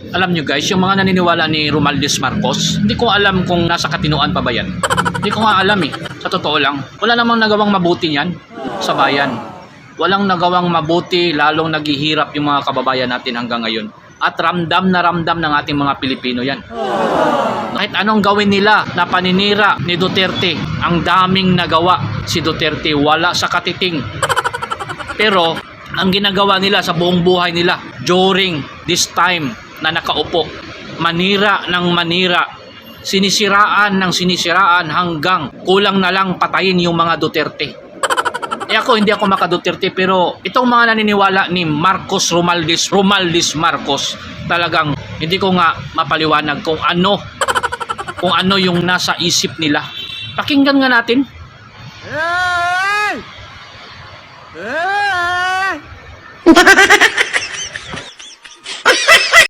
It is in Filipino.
Alam nyo guys, yung mga naniniwala ni Romualdez Marcos, hindi ko alam kung nasa katinuan pa ba yan. Hindi ko nga alam eh. Sa totoo lang, wala namang nagawang mabuti yan sa bayan. Walang nagawang mabuti, lalong naghihirap yung mga kababayan natin hanggang ngayon. At ramdam na ramdam ng ating mga Pilipino yan. Kahit anong gawin nila na paninira ni Duterte, ang daming nagawa si Duterte, wala sa katiting. Pero ang ginagawa nila sa buong buhay nila during this time na nakaupo, manira ng manira, sinisiraan ng sinisiraan hanggang kulang na lang patayin yung mga Duterte. Ako, hindi ako maka-Duterte, pero itong mga naniniwala ni Marcos Romualdez Marcos, talagang hindi ko nga mapaliwanag kung ano yung nasa isip nila. Pakinggan nga natin. Hey! Hey!